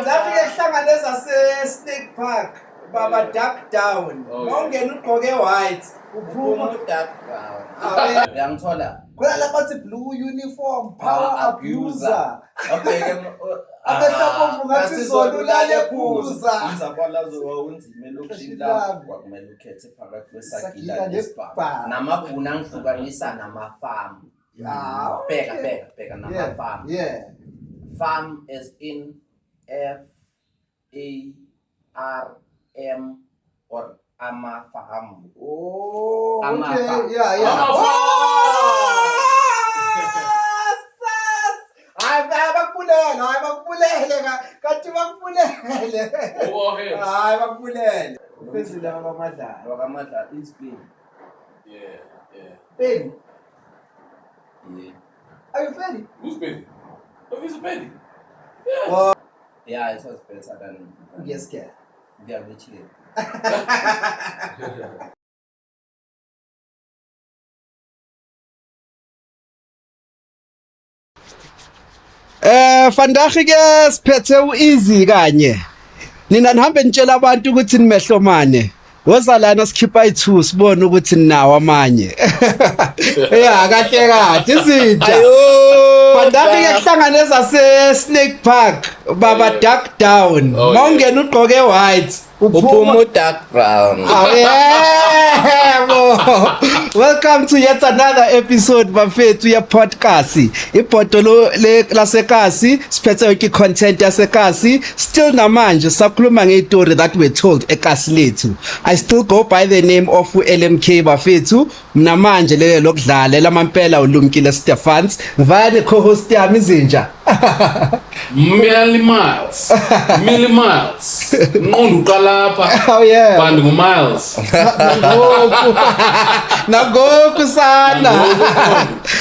Fandafi kuhlanganeza Snake Park baba duck down. Mawungena ugqoke white uphuma duck brown. Uyangithola? Khona lapha bathi blue uniform power abuser. Okay Abesabomvu ngathi zona ulale phuza. Izabalazo wawunzima elokushini lapho kwakumele ukhethe phakathi kwesagila nesibhamu. Namabhuna angihlukanisa namafamu. Bheka namafamu. Yeah. Farm as in FARM or Amafaham. Oh, Amafam. okay. Yeah. Bakubulele kanti bakubulele. Hayi bakubulele. Phezulu kwamadlala. Wakamadla is big. Yeah. Penny. Yeah. Are you Penny? Who's Penny? Oh, he's a Penny. Yeah, it was better than Yes, scared. Yeah, which year? Fandafi ke siphethe uEasy kanye. Nina nihambe nitshela abantu ukuthi nimehlomane. Woza lana sikhipha i2 sibone ukuthi ninawo amanye. Kahle izinja. Fandafi ke kuhlanganeza Snake Park baba duck down. Mawungena ugqoke white uphuma duck brown. Welcome to yet another episode bafethu ye podcast. Ibhodolo lasekasi siphethe yonke content yasekasi. Still namanje sakhuluma ngestory that we told ekasi lethu. I still go by the name of LMK bafethu. Mina manje lele lokudlala lamampela uLumkile Stephans. Ngivane co-host yami izinja. Millie Miles. Nqondu uqalapha. Oh yeah. Bandi nguMiles. Nagoku sana.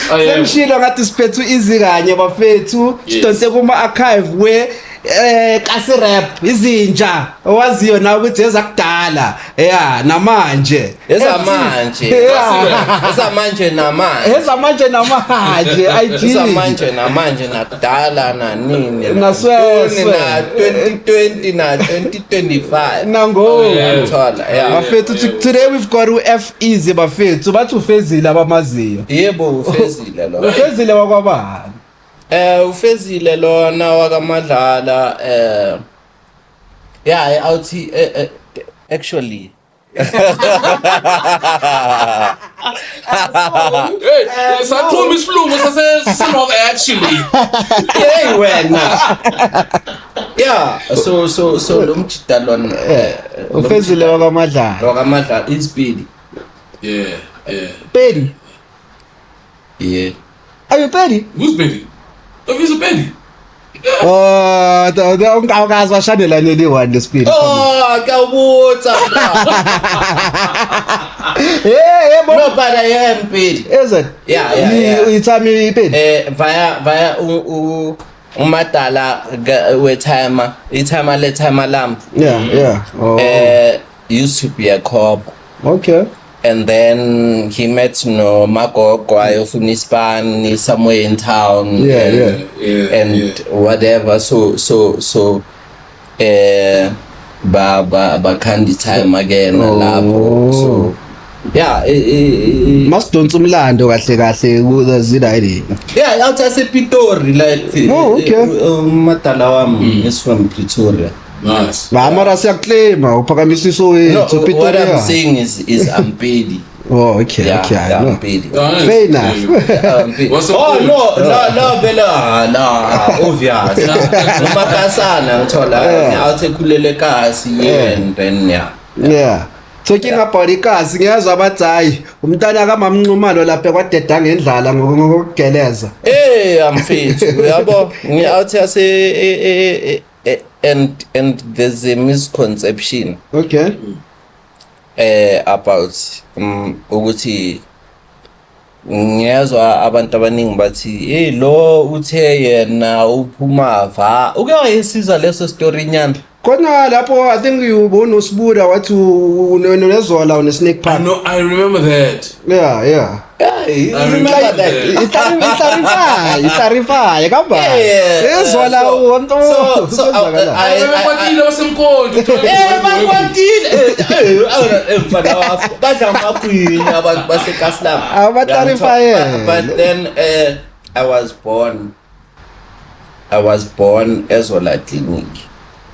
Semshilo ngathi siphethu izi kanye bafethu. Sidonse kuma archive we kasi rap izinja owaziyo na ukuthi ezakudala namanje ezamanje namanje nakudala nanini nasweswe na 2020 na 2025 nango ngithola bafethu today we've got F-Easy bafethu bathi ufezile abamaziyo yebo ufezile wakwabani ufezile lona wakamadlala awuthi actually sakhuluma isilungu sase actually wena so lo mjida lona ufezile wakamadlala ispeed Penny are you Penny? Who's Penny? Oh, he's a Penny. Ungawukazi washanela leli one lespeed akawutha no but I am Penny. Is it? Yeah. Ithami Penny via umadala wetimer le timer lamp used to be a cop. Okay. And then he met no Magogo ayofuna ispan somewhere in town and whatever so bakhandi time again lapho so masdonsa umlando kahle kuzida ile out asePitori like madala wami is from Pretoria. Nice. Mara siyaclaim uphakamiso wethu Pretoria. What I'm saying is I'm Penny. Oh okay. I'm Penny. Fair enough. No vela obvious. Umakasana ngithola awuthe khulele kasi and then talking about ikasi ngiyazwa abathi hayi umntana kaMamnqumalo lapha kwadeda ngendlala ngokugeleza amfethu yabo ngiyawuthi ase and there's a misconception about ukuthi ngiyazwa abantu abaningi bathi lo uthe yena uphuma va uke wayisiza leso story nyana Khona lapho I think ubona usibuda wathi unezola une Snake I Park. know. I remember that. Yeah. Yeah, you I remember remember that? Itarify kamba. Ezola umuntu. So I remember kwatile wasemkhonto. Mfana wafo badla amakhwini abantu baseKaslam. Abatarify. But then I was born Ezola Clinic.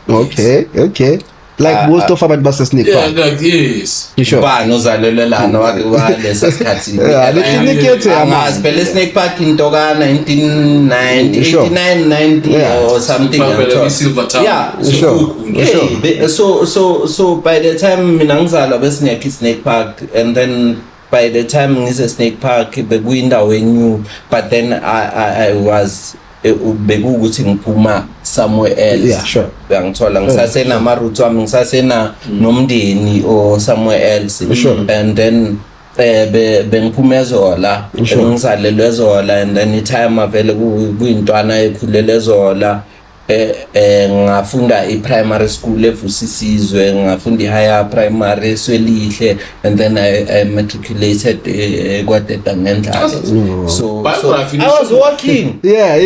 Okay. Like most of abantu base Snake Yeah, Park. like yes. You sure? Ba nozalelelana walesa sikhathi. Yeah, le clinic yethu Angazi phela Snake Park into ka 1990, Sure. 89, 90 Yeah. or something. Probably Silver Town. Yeah, Sure. Yeah, so by the time mina ngizalwa bese ngiyakhi Snake Park, and then by the time ngise Snake Park bekuyindawo enew, but then I was bekuwukuthi ngiphuma somewhere else. Yeah, sure. Ngithola ngisasena ama roots wami, ngisasena nomndeni or somewhere else. Sure. And then bengiphuma eZola, ngizalelwe eZola, and then itime avele kuyintwana ekhulele eZola. Ngafunda i-primary school eVusisizwe, ngafunda i-higher primary eSwelihle, and then I matriculated kwaDeda Ngendlale. So I was working. Yeah.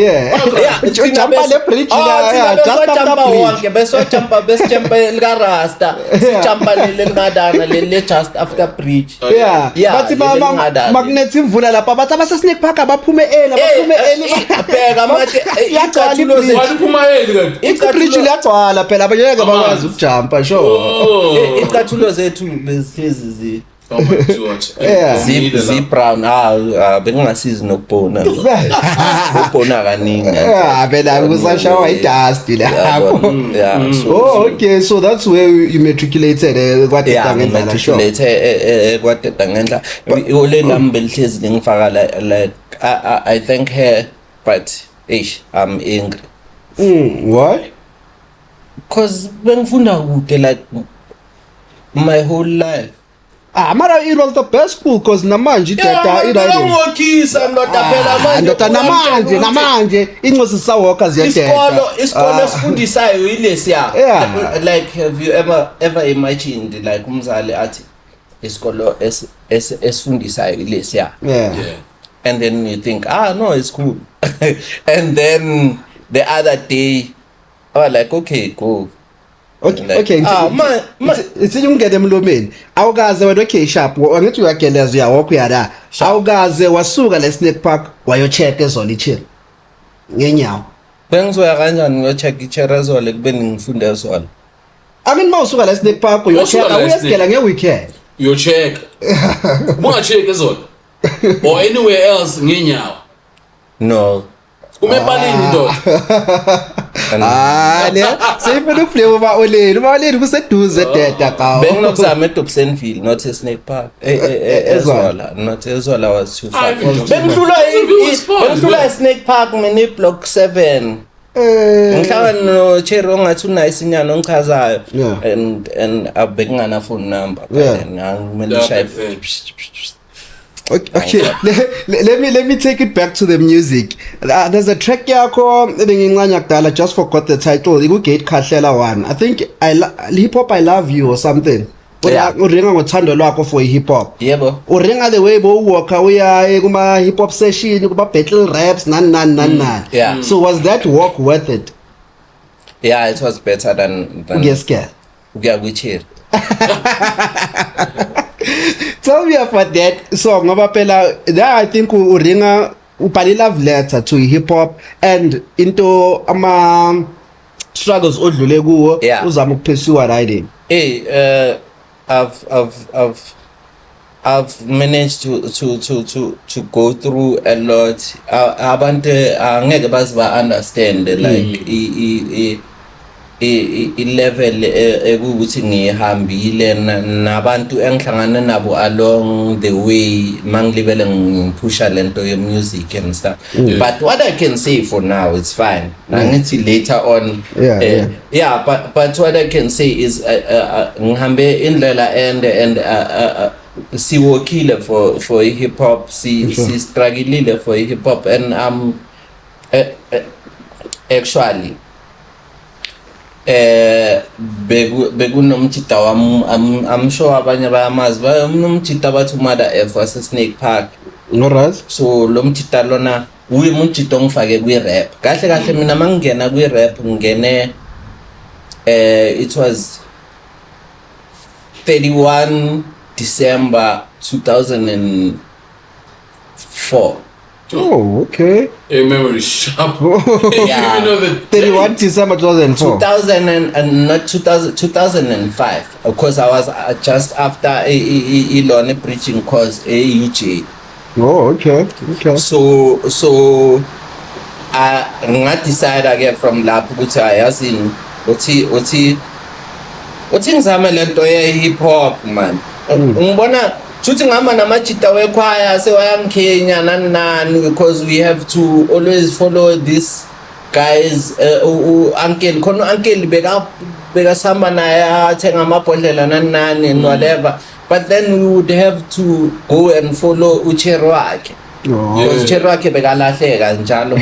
Jumpa le bridge la just after bridge. Besojumpa lika Rasta, sijumpa lelingadana le just after bridge. Yeah. Bathi magnet imvula lapha bathi abase Snake Park abaphume early. Bheka manje Waliphuma yini kanti? Ibridge liyagcwala phela abanye bakwazi ukujumpa sure. Icathulo zethu bezihlezi Oh my God. Yeah. Brown bengingasizi nokubona ukubona kaningi. Phela kusashawa idust lapho. Yeah. Oh, okay, so that's where you matriculated kwaDeda Ngendlala sure. Matriculated kwaDeda Ngendlala. Ole lami belihlezi ngifaka like I thank her, but I'm angry. Why? Because bengifunda kude like my whole life. Mara it was the best school because namanje itata irayo. Ngokisa ndoda phela manje. Ndoda namanje incosi sawoka ziyadeda. Isikolo esifundisayo ilesiya. Yeah. Like have you ever imagined like umzali athi isikolo esifundisayo ilesiya. Yeah. And then you think no, it's cool. And then the other day I was like, okay, go. Okay. Man. It's ungede emlomeni. Awukaze wena okay sharp. Ngithi uyageleza uyawokho yada. Awukaze wasuka le Snake Park wayocheck eZola ichili. Ngenyawo. Bengizoya kanjani ngiyocheck iCherazole kube ngifunda eZola. Mawusuka la Snake Park uyocheck uyesigela ngeweekend. You check. Bunga check eZola. Or anywhere else ngenyawo. No. Umepalini ndoda. Ne seyifuna uflew ubaleni kuseduze Deda ka. Benginokuzama eDobsonville not eSnake Park. eZola, not eZola was too far. Bengihlula eSnake Park mina eBlock 7. Ngihlangana no Cherry ongathi unice inyana ongichazayo, and abekungana phone number, and ngimele shaye. Okay, let me take it back to the music. There's a track yakho bengincanya kudala, I just forgot the title. Iku-Gate Khahlela one. I think hip hop I love you or something. Uringa ngothando lwakho for hip hop. Yebo. Uringa the way bo walk uya kuma hip hop session, kuma battle raps nan. Yeah. So was that walk worth it? Yeah, it was better than Ugescared. Uyakuchira. Tell me about that song ngoba phela there I think uringa ubhale love letter to hip hop and into ama struggles odlule kuwo uzama ukupursue writing. I've managed to go through a lot. Abantu angeke baziba understand like i-level ekuthi ngihambile nabantu engihlangana nabo along the way mangilibele ngiphusha lento ye music and stuff. But what I can say for now, it's fine. Nangithi later on but what I can say is ngihambe indlela and siwokile for hip hop, si struggle for hip hop, and actually bekunomjida I'm sure abanye bayamazi banomjida bathi uMother F wase-Snake Park. Alright. So lo mjida lona uye umjida ongifake kwi-rap kahle mina mangingena kwi-rap ngene it was 31 December 2004. Oh, okay. A memory sharp. Yeah. You know that 31 December 2004. 2005. Of course, I was just after Elon preaching course UJ. Oh, okay. Okay. So I decide again from lapho ukuthi ayazini uthi ngizame lento ye hip hop man. Ngibona Shooting ngama namajita wekhwaya sewayangkhenya nani because we have to always follow this guys uncle khona uncle beka samba naye athenga amabhodlela nani and whatever, but then we would have to go and follow uchero wakhe. Because uchero wakhe bekalahleka njalo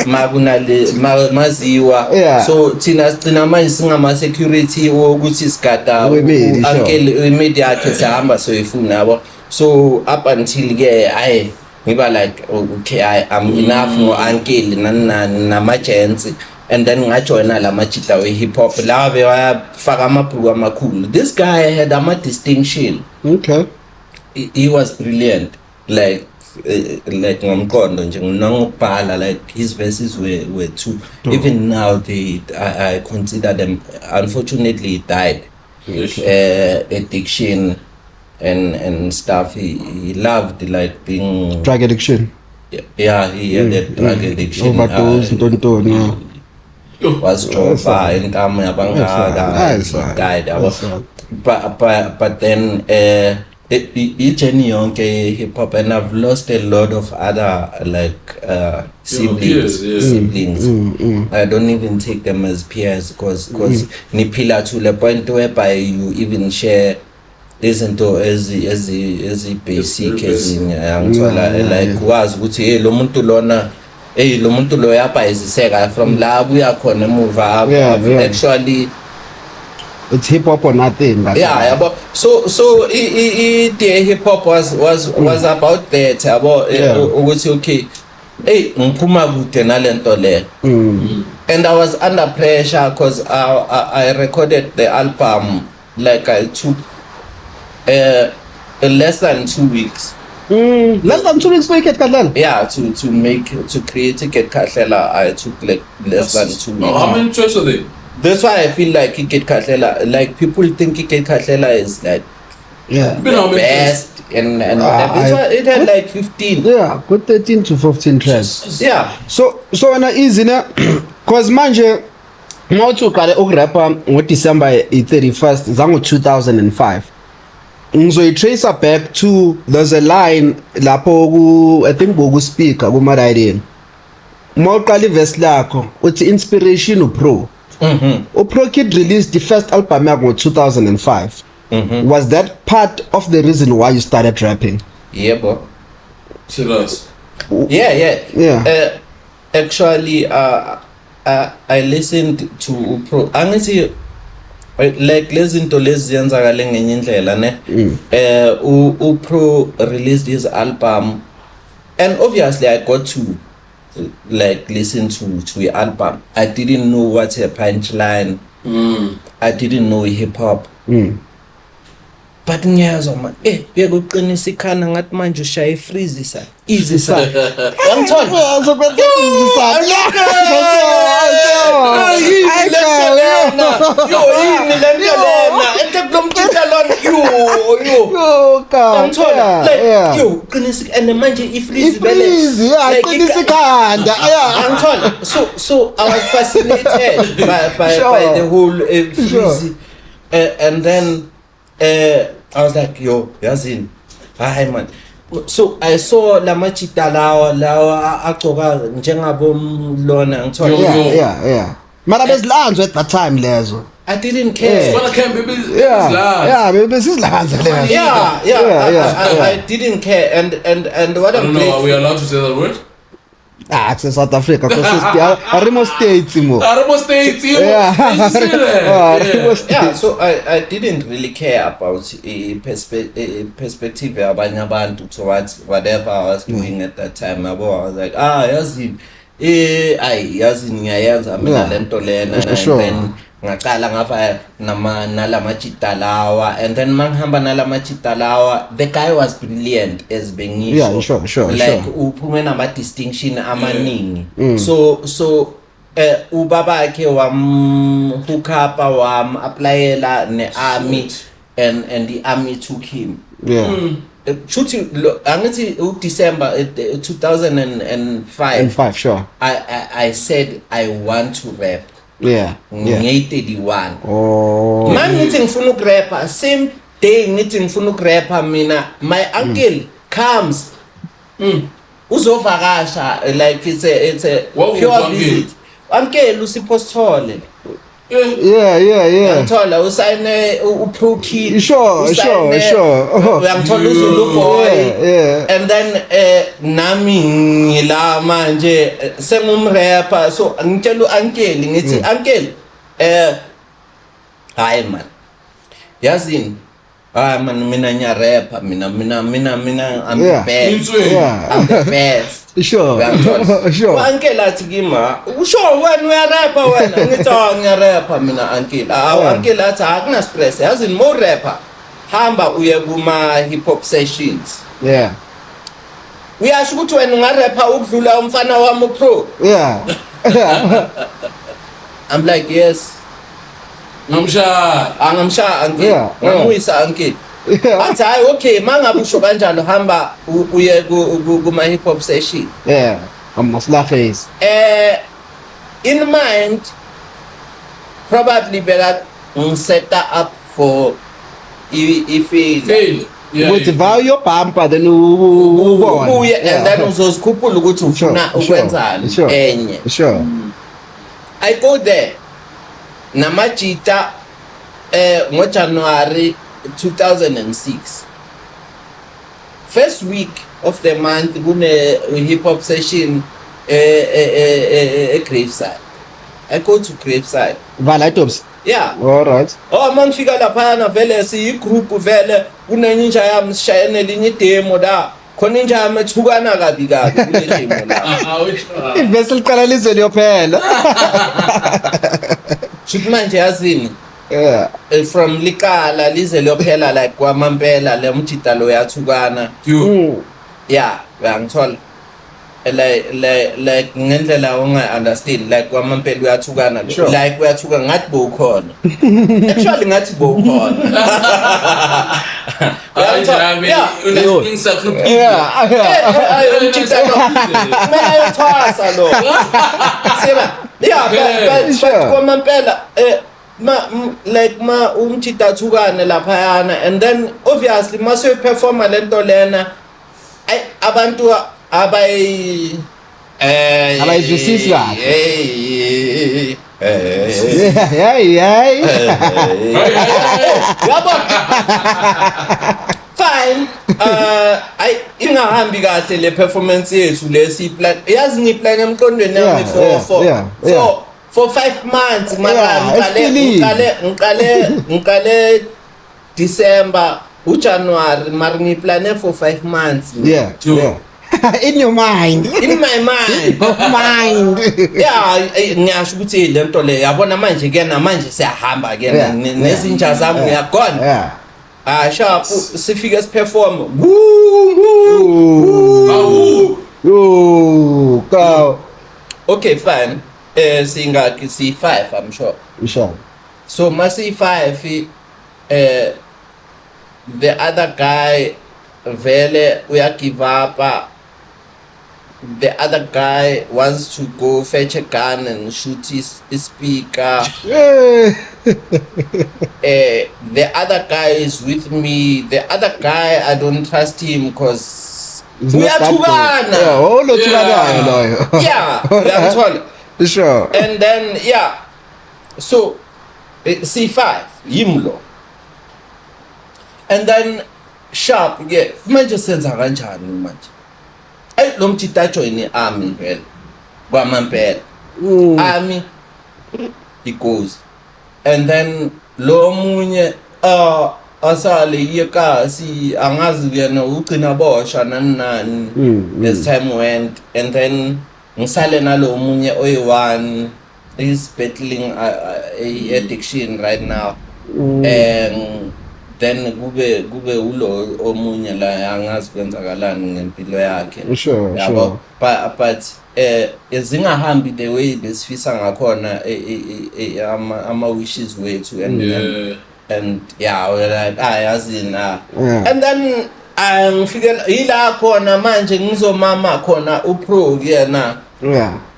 ma kunale maziwa. So thina sicina manje singama security ukuthi sigada uncle imedi yakhe sihamba soyifuna yabo. So up until ke ngiba like okay I'm enough no uncle namagents, and then ngajoina la majita we hip hop la bewafaka amabhuku amakhulu. This guy had a distinction. Okay. He was brilliant, like ngomqondo nje nangokubhala, like his verses were too. Even now I consider them, unfortunately he died. Addiction and stuff. He loved like being Drug addiction. Yeah, he had that drug addiction. Overdose, was over and died. But then journey yonke hip hop, and I've lost a lot of other like siblings. I don't even take them as peers because niphila to the point whereby you even share izinto ezi basic ezingithola like wazi ukuthi lo muntu lona lo muntu lo yapayiziseka from la buya khona emuva. Actually it's hip hop or nothing. Yeah, but so the hip hop was about that about ukuthi okay ngiphuma kude nalento le. And I was under pressure because I recorded the album, like I took less than 2 weeks. Less than 2 weeks for Get Kahlela? Yeah, to create Get Kahlela, I took like less than 2 weeks. How many tracks are there? That's why I feel like Get Kahlela, like people think Get Kahlela is like the best and whatever. It had like 15. Yeah, good 13 to 15 tracks. Yeah. So when easy na cause manje mawuthi uqale ukurapper ngoDecember 31st zango 2005. Ngizoyitrace back to, there's a line lapho I think ku speaker ku Maradin. Mawuqala iverse lakho uthi inspiration uPro. uPro Kid released the first album yakhe ngo-2005. Was that part of the reason why you started rapping? Yeah, bro. Tell us. Yeah. Actually, I listened to uPro. Angithi like listen to lezi yenzakale ngenye indlela ne. uPro released his album, and obviously I got to like listen to the album. I didn't know what's a punchline. I didn't know hip hop. But ngiyazwa man bekuqinisa ikhana ngathi manje ushaya freeze sa easy sa ngithola yini lento lena entekulomtshela lona yo ngithola like yo qinisa and manje ifreeze balance qinisa ikhanda ngithola so I was fascinated by the whole freeze, and then I was like, yo, yazini. Hi man. So I saw la machita lawa agcoka njengabo lona ngithola. Yeah. Mara bezlanzo at that time lezo. I didn't care. Well, I can't maybe maybe sizlanzo lezo. Yeah. I didn't care, and what I'm are we allowed to say that word? kuse South Africa kuse arimo states mo. Arabo States, you know. Yeah. You see that? Arimo Yeah. states. Yeah, so I didn't really care about perspective abanye abantu towards whatever I was doing at that time. I was like, yazini yazini ngiyayenza mina Yeah. lento lena, and Sure. then ngaqala ngava nalamachita lawa, and then mangihamba nalamachita lawa, the guy was brilliant as bengisho. Yeah, sure. Like uphume nama distinction amaningi. So ubaba ke hook up applyela ne army, and the army took him. Yeah. Shooting angithi December 2005. And 5, sure. I said I want to rap. Yeah. Ngiyi-31. Oh. Man ngithi ngifuna ukurapper, same day ngithi ngifuna ukurapper mina, my uncle comes uzovakasha, like it's a What was pure uncle? visit. Uncle uSipho Sithole. Yeah. Ngithola usayine uPro Kid. Sure. Uyangithola uZulu boy. Yeah. And then nami ngila manje sengumrapper, so ngitshela uuncle ngithi uncle hayi man yazini man mina ngiya-rapper mina I'm the best. Yeah. I'm the best. Sure. Uncle athi kima usho wena uyarapper wena ngithi ngiyarapper mina uncle. Uncle athi akuna stress yazini mo rapper hamba uye kuma hip hop sessions. Yeah. Uyasho ukuthi wena ungarapper ukudlula umfana wami uPro. Yeah. I'm like, yes. Ngamshaya. Angamshaya uncle. Yeah. Ngamuyisa uncle. Yeah. Athi hayi okay mangabe usho kanjalo hamba uye kuma hip hop session. Yeah. Amaslaface. In mind probably better set up for if Fail. Yeah. Ukuthi vayo bumper then ubona. ubuye and then uzozikhuphula ukuthi ufuna ukwenzani enye. Sure. I go there namajita ngoJanuary 2006. First week of the month kune hip hop session Graveside. I go to Graveside. Vala tops. Yeah. All right. Oh mangifika lapha na vele siyigroup vele kunenja yami sishayene linye demo da. Khona inja yami ethukana kabi kule demo la. Which one? Ivessel qala lizwe liyophela. Shoot manje yazini. Yeah. From Likala lize liyophela like kwaMampela le mjita lo yathukana. Yeah, uyangithola. Like ngendlela unga understand like kwaMampela uyathukana like uyathuka ngathi bowukhona. Actually ngathi bowukhona. Yeah. Umjita lo. Mina yothwasa lo. Siba. Yeah, but kwaMampela like umjita thukane laphayana, and then obviously mase performa lento lena abantu abayizwisisi kahle. Hey. Fine. Ingahambi kahle le performance yethu lesi plan. Yazi ngiplan emqondweni yami for 5 months mara ngiqale December January mara ngiplane for 5 months. Yeah. In your mind. In my mind. Yeah, ngiyasho ukuthi lento le yabona manje ke namanje siyahamba ke nezinja zami ngiyagona. Yeah. Sharp sifike siperform. Go. Okay, fine. Singaki C5 I'm sure. Sure. So masi 5 the other guy vele uya give up. The other guy wants to go fetch a gun and shoot his speaker. The other guy is with me. The other guy I don't trust him because uyathukana. Yeah, uyangithola. Sure. And then yeah, so C5 yimlo. And then Sharp manje senza kanjani manje? Ay lo mjita join i-army vele kwamampela army he goes and then lo munye asale yekasi angazi kuyena ugcina boshwa nani as time went and then ngisale nalo munye oyi-one is battling a addiction right now and then kube ulo omunye la angazi kwenzakalani ngempilo yakhe Sure. but ezingahambi the way besifisa ngakhona ama wishes wethu and yeah we're like yazi na and then ngifike ila khona manje ngizomama khona upro kuyena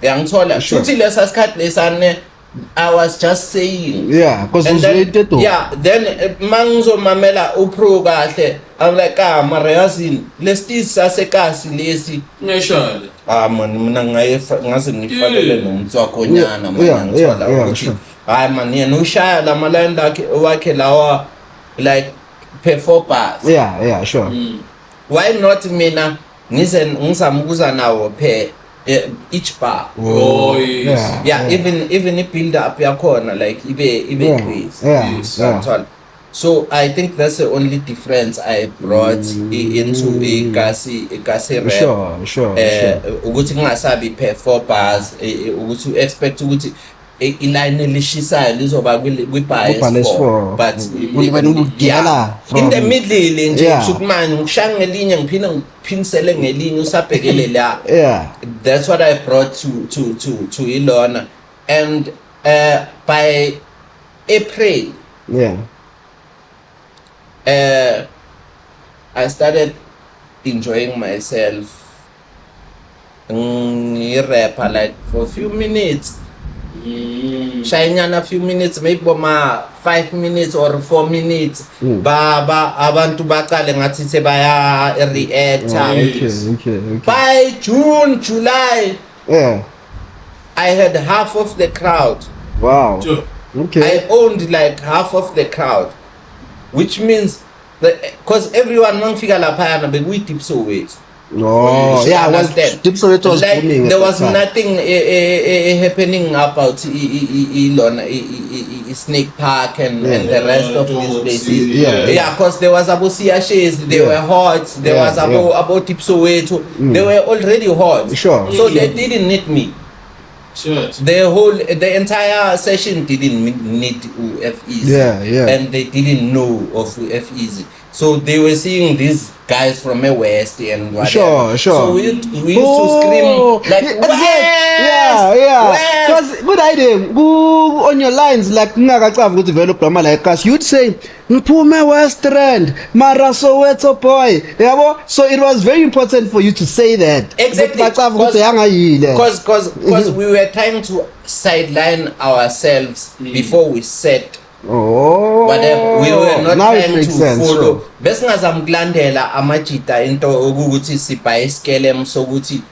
ngithola futhi lesa sikhathi lesane I was just saying because related to then mangizomamela upro kahle I'm like mara yazini lesitisa sekasi lesi ngeshale man mina ngaze ngifakele nomtswakhonyana mina ngithola ukuthi hayi man yena ushaya la line wakhe lawa like per 4 bars sure why not mina ngizamukuza nawo per each bar even build up yakhona like ibe crazy so I think that's the only difference I brought into igasi rap sure ukuthi ngingasabi per 4 bars ukuthi expect ukuthi iline elishisayo lizoba kwi-bar S4 but in the middle nje usukumanje ngishaya ngelinye ngiphinde ngiphinisele ngelinye usabhekele la that's what I brought to Ilona and by April I started enjoying myself ngi-rapper like for a few minutes shayanyana a few minutes maybe boma 5 minutes or 4 minutes abantu baqale ngathi sebaya reactor by June July I had half of the crowd I owned like half of the crowd which means that because everyone mangifika lapha na bekuyi-deep Soweto Deep Soweto was like booming there was nothing happening about Ilona, Snake Park and the rest of these places. Because there was Abu Siashes, they were hot. There was about Deep Soweto, they were already hot. So they didn't need me. The entire session didn't need F-Easy, and they didn't know of F-Easy. So they were seeing these guys from a West and whatever. So we used to scream like West! Because good idea. On your lines like ngakacavu ukuthi vele ubrama like us, you'd say ngiphume West Rand, mara Soweto boy. Yabo? So it was very important for you to say that. Exactly. Because we were trying to sideline ourselves before we set whatever. We were not trying to follow. Besingazamkulandela amajita into ukuthi sibhayisikele sokuthi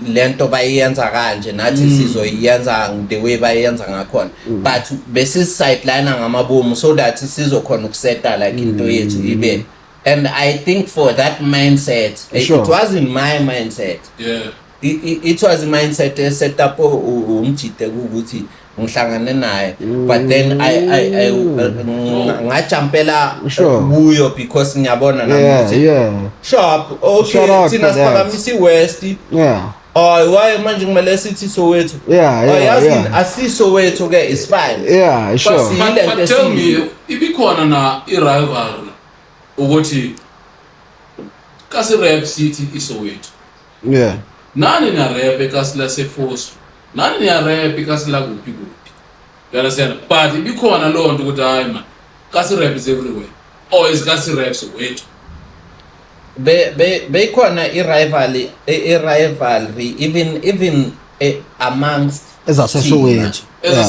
lento bayenza kanje nathi sizoyenza the way bayenza ngakhona but besisideline ngamabomu so that sizokhona ukuseta like into yethu ibe. And I think for that mindset it wasn't my mindset. It was a mindset set up umjite ukuthi ngihlangane naye but then I ngajumpela kuyo because ngiyabona nami sharp okay thina siphakamisa iWest why manje kumele sithi Soweto yazi asiSoweto ke is fine but tell me ibikhona na i-rivalry ukuthi kasi rap city iSoweto nani na rap ekasila sefoso nani ya rap ikasila kuphi you understand but ibikhona lo nto ukuthi hayi man kasi rap is everywhere or is kasi rap Soweto bekhona i-rivalry even amongst Soweto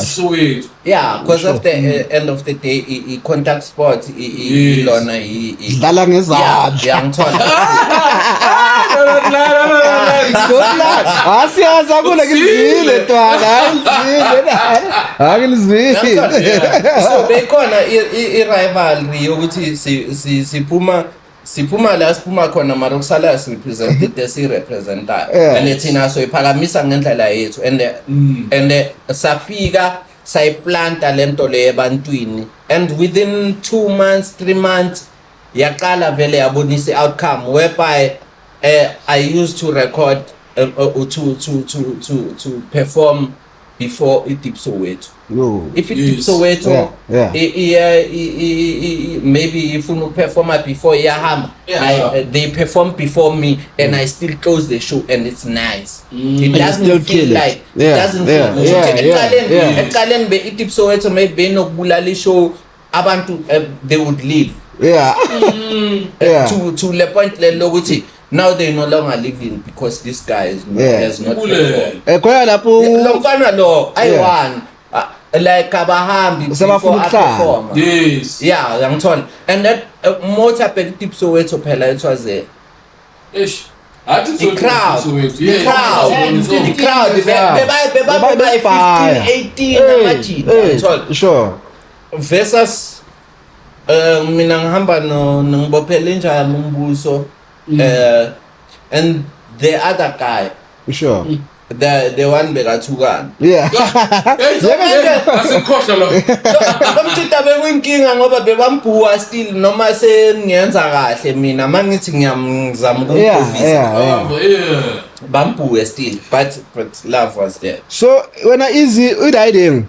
Soweto because of the end of the day i-contact sport Ilona idlala ngezandla asiyaza kule ngizile twana so bekhona i-rivalry yokuthi siphuma siphuma la siphuma khona mara kusala sirepresent esirepresentayo Yeah. and thina soyiphakamisa ngendlela yethu and safika sayiplanta lento le ebantwini and within 2 months 3 months yaqala vele yabonisa outcome whereby I used to record to perform before Deep Soweto. No. If it Yes. Deep Soweto, Yeah. maybe if you perform before Yaham, they perform before me, and I still close the show, and it's nice. It And doesn't still feel kill it. like Yeah, it doesn't yeah, feel. yeah. Ekalen be Deep Soweto maybe no bulali show. Abantu they would leave. Yeah. Yeah. To the point that now they no longer living because this guy is not, Yeah. has not Ule. performed. Khona lapho Lo mfana lo ayi-one like abahambi before Sebafuna I ukuhlala. perform. Yes. Yeah, ngiyangithola. And that motor back Deep Soweto phela it was a Eish. Athi the crowd, the crowd, the crowd. Beba- By 15, 18 amaji. Ngiyangithola. Sure. Versus mina ngihamba ngibophele njalo umbuso and the other guy Sure. the one bekathukana Yeah. Asikhohlwa lo. bamthita bekuyinkinga ngoba bebambhuwa still noma sengiyenza kahle mina mangithi ngiyamzama Yeah, ukuvisa yeah. Yeah. bambhuwe still but love was there. So when I easy riding,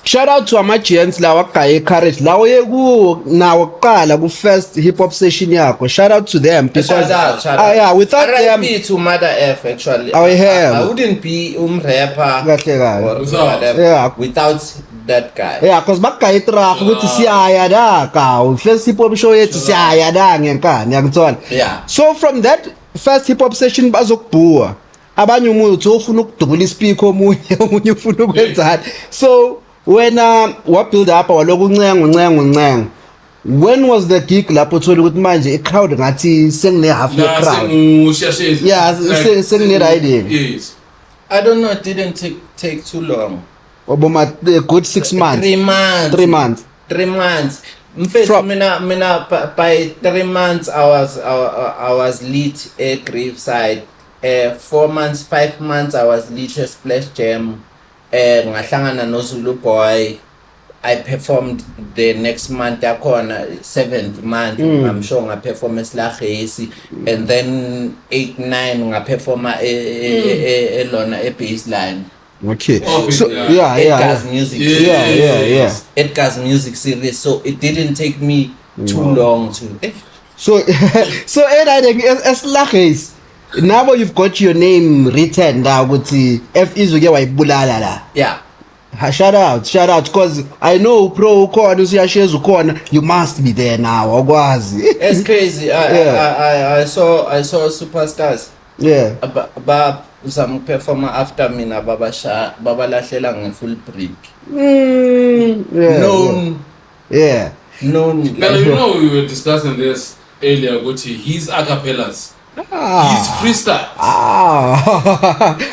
shout out to ama-gents lawa gaye courage lawo yeku nawo kuqala ku first hip hop session yakho. Shout out to them because Shout out. yeah, without them RIP to Mother F actually. I hear. I wouldn't be rapper Kahle kahle. or Without. whatever Yeah. without that guy. yeah, cause bagaye track ukuthi siyaya da ka first hip hop show yethu siyaya da ngenkani yakuthola. Yeah. So from that first hip hop session bazokubhuwa abanye umuntu ufuna ukudubula ispeaker omunye ufuna ukwenzani. So when wa build up waloku uncenga when was the gig lapho uthola ukuthi manje i crowd ngathi sengine half the crowd. Yeah, sengine riding. Yes. I don't know, it didn't take too long. Oboma good 6 months. 3 months. 3 months. 3 months. Mfethu From- mina by 3 months I was lit at Graveside. 4 months, 5 months I was lit at Splash Jam. Ngahlangana no Zulu Boy. I performed the next month yakhona 7th month I'm sure ngaperform eSlagesi and then 8 9 ngaperforma elona eBaseline. Okay. Oh, So yeah. Edgar's music. Yeah. Edgar's music series, so it didn't take me too long to. So riding eslagesi. Now you've got your name written now ukuthi F izuke wayibulala la. Yeah. Shout out because I know pro ukhona usiyasheza ukhona you must be there now akwazi. It's crazy. I saw superstars. Yeah. Ba some performer after mina babalahlela ngefull break. Yeah. Known. Yeah. Known. Now, you know, we were discussing this earlier, Gucci. His acapellas, his freestyle.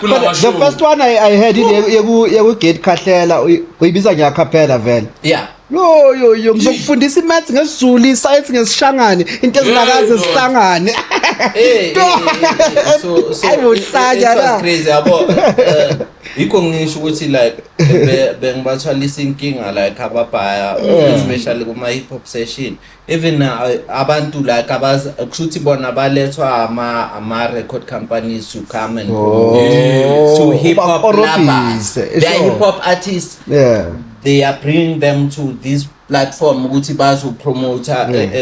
But the first one I heard yeku Gate Khahlela uyibiza ngeacapella vele. Yeah. Yo ngizokufundisa imaths ngesizulu iscience ngesishangane into ezinakaze zihlangane. So I will it was crazy yabo. Yikho ngisho ukuthi like bengibathwalisa inkinga like ababhaya especially kuma hip hop session even abantu like abazi kushuthi bona balethwa ama record companies to come and to hip hop lovers. They are hip hop artists. Yeah. They are bringing them to this platform ukuthi bazo promote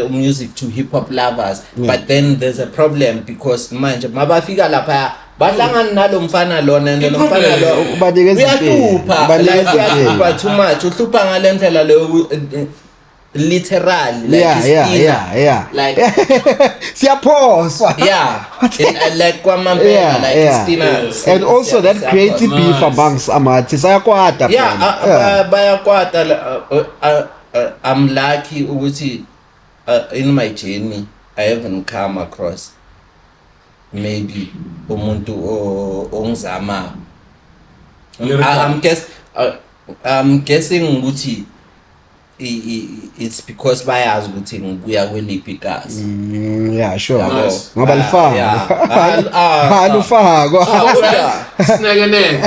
music to hip hop lovers. But then there's a problem because manje mabafika lapha bahlangana nalo mfana lona and lo mfana lo uyahlupha like too much uhlupha ngalendlela leyo literally like yeah like siyaphoswa. yeah like kwamambela like Istina. And also that creative beef Nice. amongst artists ayakwata. Yeah, bayakwata. I'm lucky ukuthi in my journey I haven't come across maybe umuntu ongizama. I'm guessing ukuthi it's because bayazi ukuthi ngibuya kweliphi igazi. Yeah, sure. Nice. Ngoba lifaka. Yeah. Lufaka. Sineke.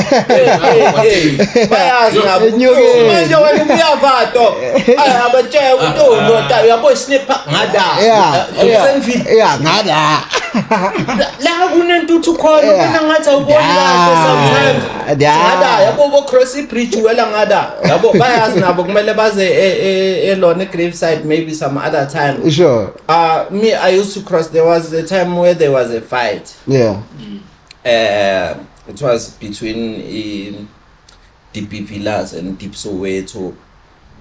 Bayazi nabo. Manje wena uyavato. Abatshela ukuthi nota uyabo snipper ngada. Yeah, ngada. La kunentuthu khona mina ngathi awubona sometimes. Ngada yabo bo cross bridge wela ngada. Yabo bayazi nabo kumele baze elona graveside maybe some other time. Sure. Me I used to cross. There was a time where there was a fight. Yeah. It was between DP Villas and Deep Soweto,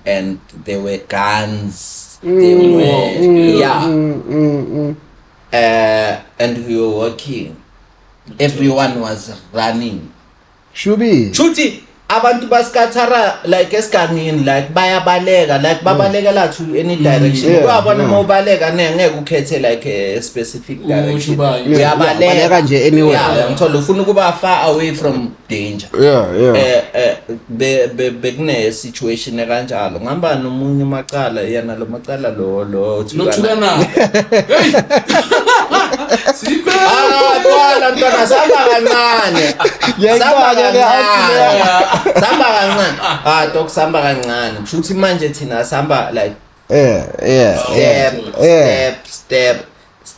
and there were guns. There were and we were working. Everyone was running. Shubi. Chuti abantu baskathara like esigangini like bayabaleka like babalekela to any direction. Uyabona mawubaleka ngeke ukhethe like a specific direction. Uyabaleka nje anywhere. Yeah, ngithola ufuna ukuba far away from danger. Yeah. Bekune situation ekanjalo. Ngihamba nomunye macala yena lo macala lo Thulana. Hey. Sibe. Kwala ntwana samba kancane. Samba kancane. Dok samba kancane. Kushuthi manje thina samba like step.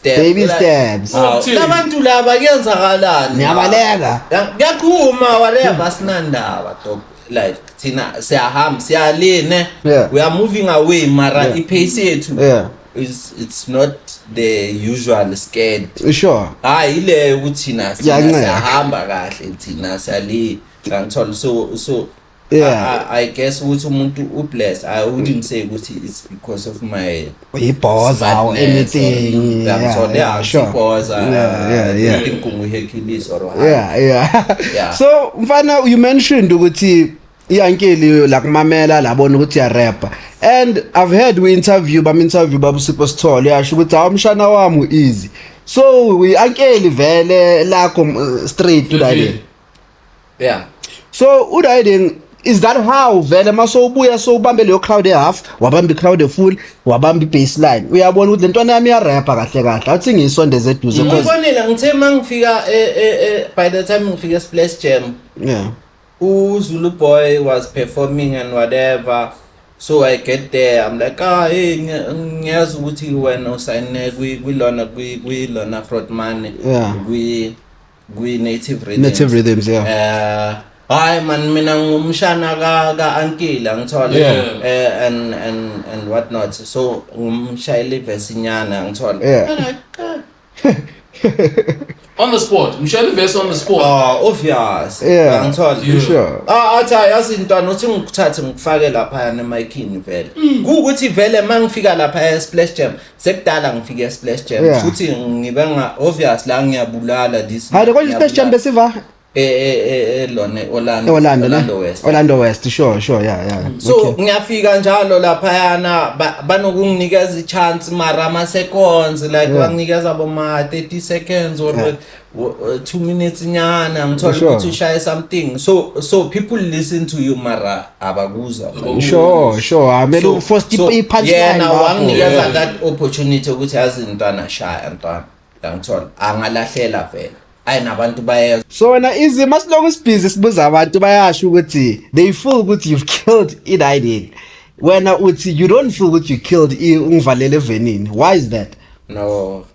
Baby steps. Labantu laba kuyenzakalani? Niyabaleka. Yakhuma whatever sinandaba dok. Like thina siyahamba siyaline. We are moving away mara ipace yethu. It's not the usual scared. Sure. Ile ukuthina siyahamba kahle thina siyali ngithola so I guess ukuthi umuntu ublessed. I wouldn't say ukuthi it's because of my boza or anything. Yeah, sure. Yeah. So mfana you mentioned ukuthi iyankeli la kumamela labona ukuthi ya rapper, and I've heard we interview babu Sipho Sithole yasho ukuthi awumshana wami easy, so we ankeli vele lakho straight udayini. Yeah. So udayini, is that how vele maso ubuya so ubambe leyo crowd half wabamba crowd full wabamba baseline uyabona ukuthi lentwana yami ya rapper kahle athi ngisondeze eduze because ngibonile ngithe mangifika by the time ngifika Splash Jam Zulu Boy was performing and whatever. So I get there, I'm like, hey, ngiyazi ukuthi wena usayine kwi-Lona Frontman, kwi Native Rhythms, hayi man mina ngumshana ka Ankila ngithola and what not. So ngumshayeli vesinyana ngithola. On the spot, Michelle verse on the spot. Obvious. Ngithola. Sure. Athi yazi intwana uthi ngikuthathe ngikufake lapha na micini vele. Ukuthi vele mangifika lapha eSplash Jam, sekudala ngifike eSplash Jam. Futhi ngibe obvious la ngiyabulala this. Hayi konje eSplash Jam besiva? Orlando West, sure, yeah. So ngiyafika njalo lapha yana banokunginikeza ichance mara ama seconds like banginikeza boma 30 seconds or 2 minutes nyana ngithola ukuthi ushaye something, so people listen to you mara abakuza. Sure amele first punchline. Yeah, now wanginikeza that opportunity ukuthi azintwana shaya ntwana ngithola angalahlela vele. Ayinabantu baye. So wena easy masiloko sibhizi sibuza abantu bayasho ukuthi they feel ukuthi you've killed Idayini. Wena uthi you don't feel ukuthi you killed ungivalele evenini. Why is that? No,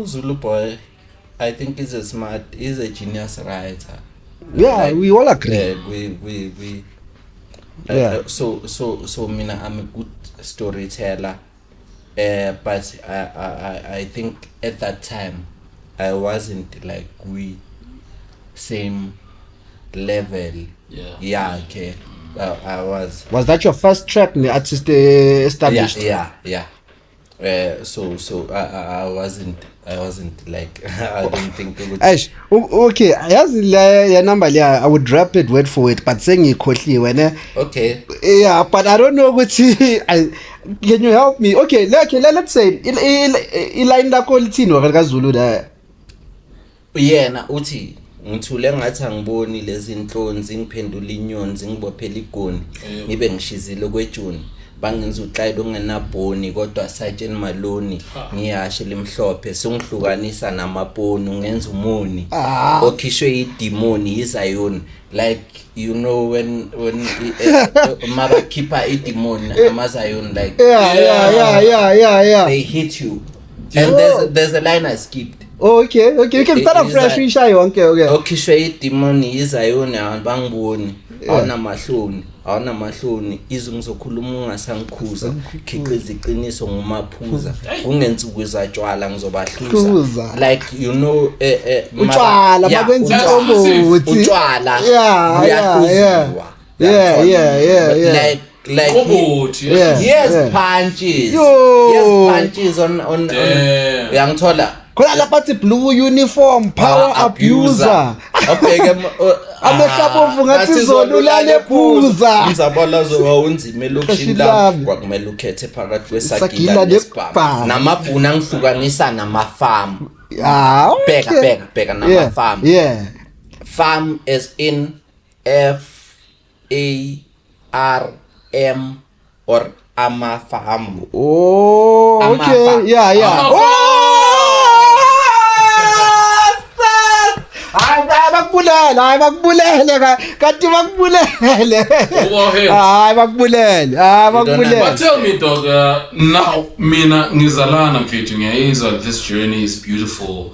Zulu Boy, I think he's a genius writer. Yeah, like, we all agree. We so mina I'm a good storyteller. But I think at that time I wasn't like we same level. Yeah. Okay. I was. Was that your first track in the artist established? Yeah. So I wasn't like I don't think it would. Ash, okay. Yazi la number la I would rap it word for word, but sengikhohliwe ne. Okay. Yeah, but I don't know ukuthi can you help me? Okay, let's say line lakho lithini waka Zulu da. Yena uthi ngithule ngathi angiboni lezi inhlonzi ngiphendula inyonzi ngibophela igoni ngibe ngishizile kwejuni bangenza uXayile ongenabhoni kodwa Sergeant Maloni ngiyashe limhlophe singihlukanisa namaponi ungenza umoni okhishwe idemoni izayoni like you know when mara keeper idemoni amazayon like yeah they hit you and there's a line I skipped. Okay you can start afresh uyisha yonke okay okhishwe idemoni izayoni abangiboni awuna mahloni izo ngizokhuluma ungasangikhuza khiqiza iqiniso ngumaphuza ungensuku izatshwala ngizobahluza like you know utshwala bakwenza inkombothi utshwala yeah like yes punches on yangithola khona lapha athi blue uniform power abuser abheke amehlabomvu ngathi izolulale phuza ngizabala zowaunzima elokushini la kwakumele ukhethe phakathi kwesagila nesibhamu namabhuna angihlukanisa namafarm bheka namafarm farm as in FARM or amafarm okay yeah hayi bakubulele kanti bakubulele But tell me dog now mina ngizalana mfethu ngiyayizwa this journey is beautiful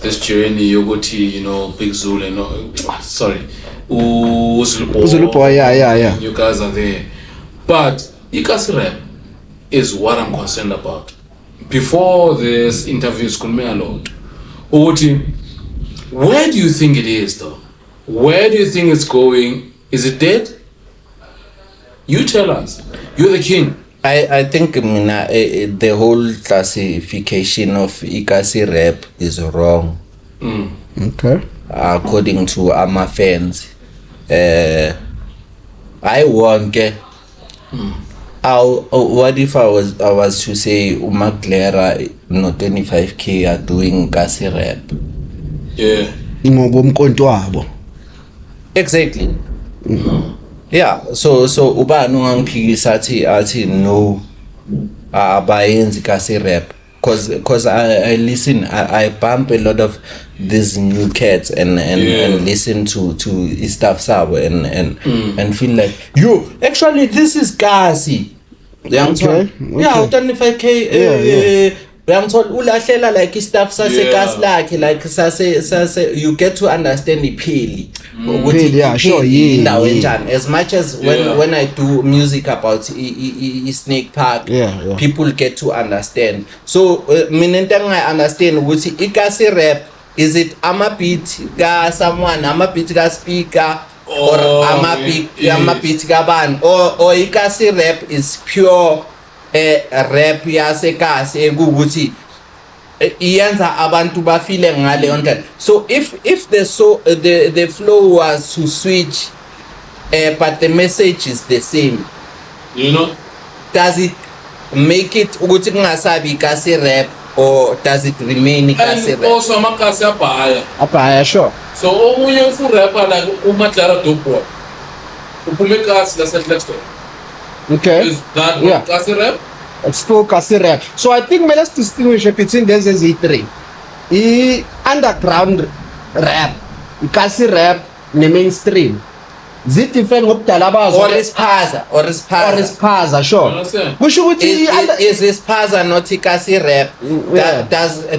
this journey yokuthi you know Big Zulu and sorry Zulu boy yeah you guys are there but Ikasi Rap is what I'm concerned about before this interview is coming along ukuthi where do you think it is though? Where do you think it's going? Is it dead? You tell us. You're the king. I think the whole classification of Ikasi Rap is wrong. Okay. According to our fans. I won't get what if I was to say Umaglera no 25k are doing Ikasi Rap? Yeah. Ngobomkonto wabo. Exactly. Yeah, so ubani ungangiphikisa athi no abayenzi Ikasi Rap cause I listen I bump a lot of these new cats and listen to stuff sabo and feel like yo actually this is Kasi. Yeah, 25k uyangithola ulahlela like stuff sasekasi lakhe like sase you get to understand ipheli ukuthi sure indawo enjani as much as when I do music about Snake Park people get to understand so mina into engayi understand ukuthi Ikasi Rap is it ama-beat ka someone ama-beat ka speaker or ama-beat ka bani or Ikasi Rap is pure rap yasekasi ekuthi iyenza abantu bafile ngale ndlela so if the flow was to switch but the message is the same you know does it make it ukuthi kungasabi Ikasi Rap or does it remain Ikasi Rap also amakasi abhaya sure so omunye ufu rapper like uMaglera Dope uphume Ikasi laseFlexstone. Okay. Is that Ikasi Rap? It's still Ikasi Rap. So I think let's distinguish between these three. Underground rap, Ikasi Rap, the mainstream. Zit different ngobudala bazo or ispaza sure. Kusho ukuthi is ispaza not Ikasi Rap?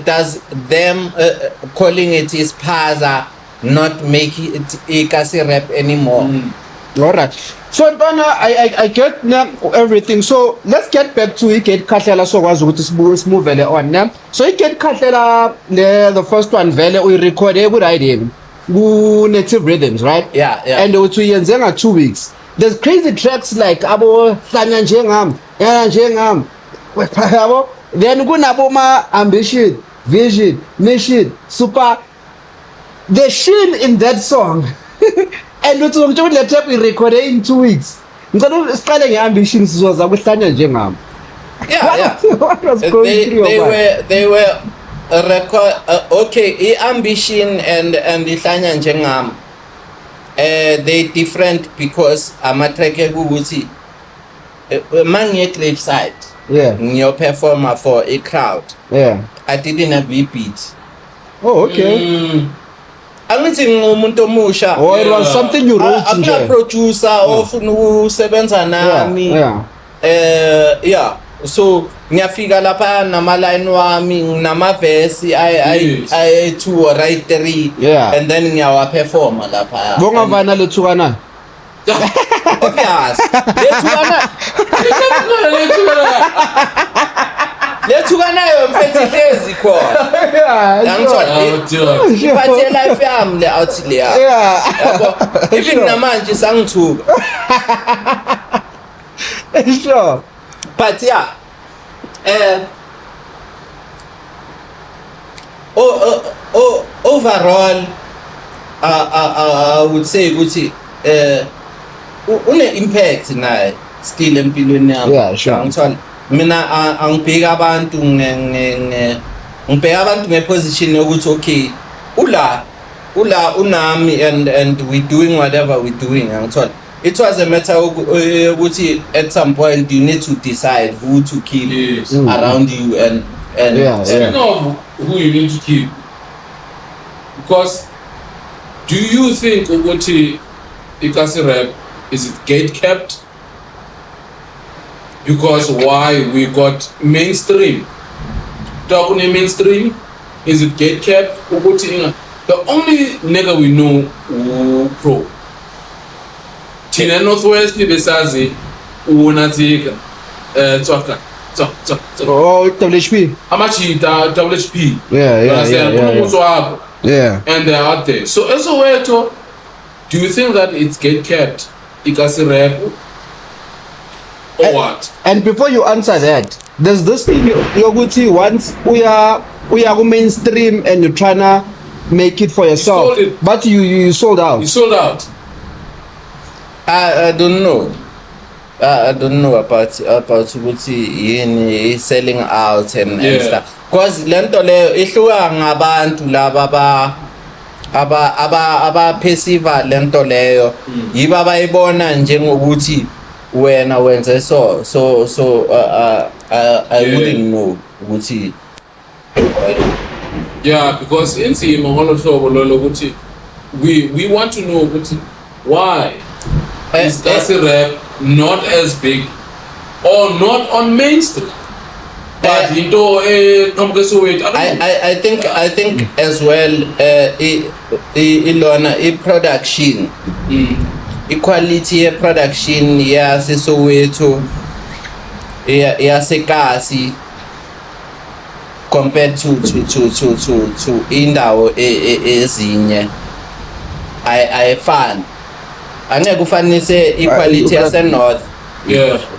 Does them calling it ispaza not make it Ikasi Rap anymore? All right. So I get everything. So let's get back to Iket Khahlela so kwazi ukuthi simuvele on now. So Iket Khahlela the first one vele we recorded with him. Native Rhythms, right? Yeah. And uthi yenze nga 2 weeks. There's crazy tracks like abo hlanya njengami, yana njengami. Yabo. Then kunabo ma Ambition, Vision, Mission, Super. The sheen in that song. And uthi ngitshela le tape we recorded in 2 weeks. Ngicela siqale ngeambition sizwaza kuhlanya njengami. Yeah. What was going through your mind? They were record okay i-ambition and ihlanya njengami they different because ama-track ekukuthi mangiye-Graveside ngiyo-performa for a crowd I didn't have beat. Oh, okay. Angithi ngumuntu omusha. Oh, it was something you wrote nje. I'm a producer ofuna ukusebenza nami. Yeah. So ngiyafika lapha nama line wami nama verse I 2 or right 3 and then ngiyawa performa lapha. Bongavana lethukana. Obvious. Lethukanayo mfethu hlezi khona. Angithola. Iphathe life yami le out le. Yabo. Even namanje sangithuka. Sure. But yeah. Overall I would say ukuthi une impact naye still empilweni yami. Yeah, sure. Angithola. Mina angibheka abantu ngibheka abantu ngeposition yokuthi okay ula unami and we doing whatever we doing angithola. It was a matter ukuthi at some point you need to decide who to keep around you and speaking of who you need to keep, because do you think ukuthi ikasi rap is it gate kept? Because why we got mainstream? Talking mainstream, is it gate kept? The only nigga we know who pro. Tina Northwest besazi unatika tswaka. Oh, WHP. Amachita WHP. Yeah. And they're out there. So as a way to, do you think that it's gate kept? Ikasi rap? Or what? And before you answer that, there's this thing yoguthi once we are mainstream and you're trying to make it for yourself, but you sold out. You sold out. I don't know. I don't know about ukuthi selling out and stuff. Because lento leyo ihluka ngabantu laba aba perceive lento leyo yiba abayibona njengokuthi wena wenze so I wouldn't know ukuthi yeah, because inzima ngolo hlobo lolo ukuthi we want to know ukuthi why is Kasi rap not as big or not on mainstream? But into I think as well ilona production equality production yaseSoweto yaseKasi compared to indawo ezinye ayifani angeke kufanise equality yaseNorth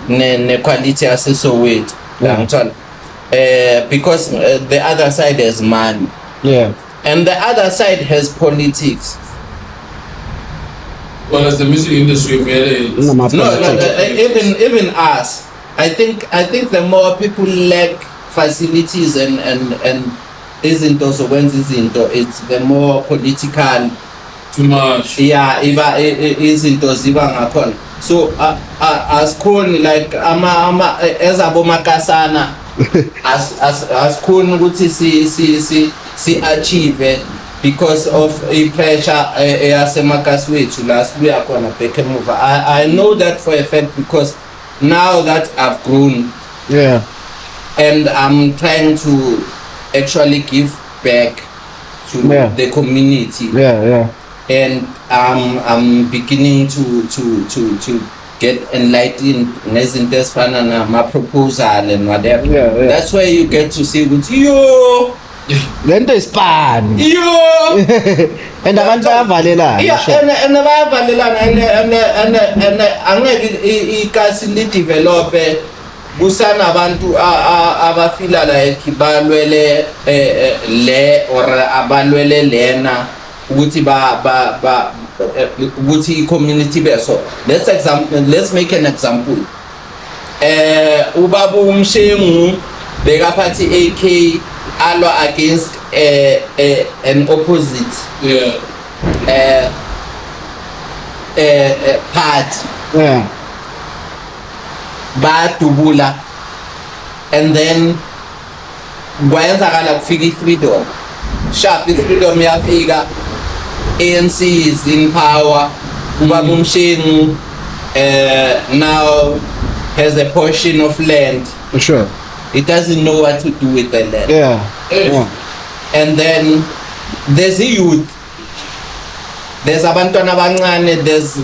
ne quality yaseSoweto ngithola because the other side has money and the other side has politics. Well, as the music industry really is. No, even us. I think the more people lack facilities and isn't also when it's the more political. Too much. Yeah, isn't ngakhona. So as khona like ama ezabo makasana as khona ukuthi si achieve because of a pressure yasemakasi wethu la sibuya khona back emuva. I know that for a fact because now that I've grown and I'm trying to actually give back to the community and I'm beginning to get enlightened ngezinto ezifana nama proposal and whatever. That's where you get to see ukuthi yo lento ispan and abantu bayavalelana and bayavalelana and angeke ikasi li develop kusana abantu abafila like balwele le or abalwele lena ukuthi ukuthi community beso. Let's make an example. Ubaba uMshengu bekaphathi AK alwa against an opposite party. Yeah. Badubula, and then kwayenzakala kufika i-freedom sharp i-freedom yafika. ANC is in power. Ubaba uMshengu now has a portion of land. Sure. He doesn't know what to do with the land. Yeah. And then there's a youth. There's abantwana abancane, there's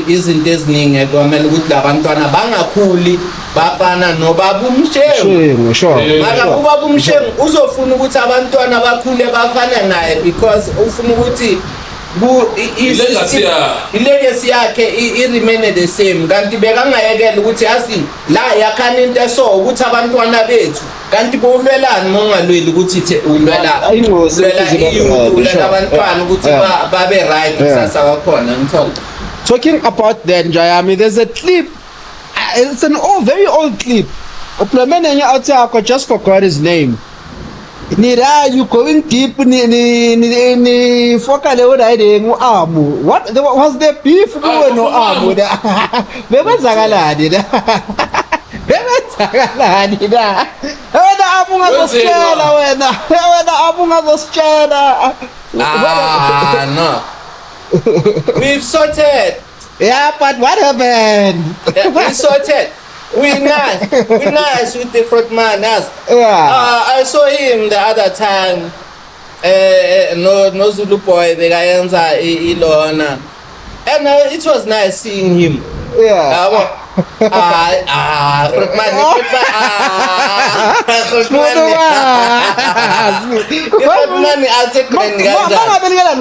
izinto eziningi ekwamele ukuthi labantwana bangakhuli bafana nobaba uMshengu. Sure. Mara ubaba uMshengu uzofuna ukuthi abantwana bakhule bafana naye because ufuna ukuthi ilegacy yakhe i-remain the same. Kanti bekangayekela ukuthi asi la yakhana into eso ukuthi abantwana bethu kanti bowulwelani mongalweli ukuthi ulwela abantwana ukuthi babe right kusasa wakhona ngithola. Talking about that, Njayami, there's a clip. It's an very old clip. Uplemenenye out I just forgot his name. You going deep ni fokale riding Amu. What was the beef no Amu? Bebenzakalani da. Bebenzakalani da. Wena Amu ngazositshela wena. Wena Amu ngazositshela. No. We've sorted. Yeah, but what happened? We sorted. We nice with the front man. Yes. Yeah. I saw him the other time. No Zulu boy, the guy Ilona, and it was nice seeing him. Yeah.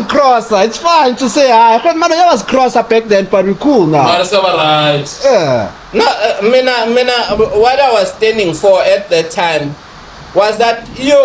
Crosser. It's fine to say hi. Man, I was crosser back then, but we cool now. Right. Yeah. No, what I was standing for at the time was that you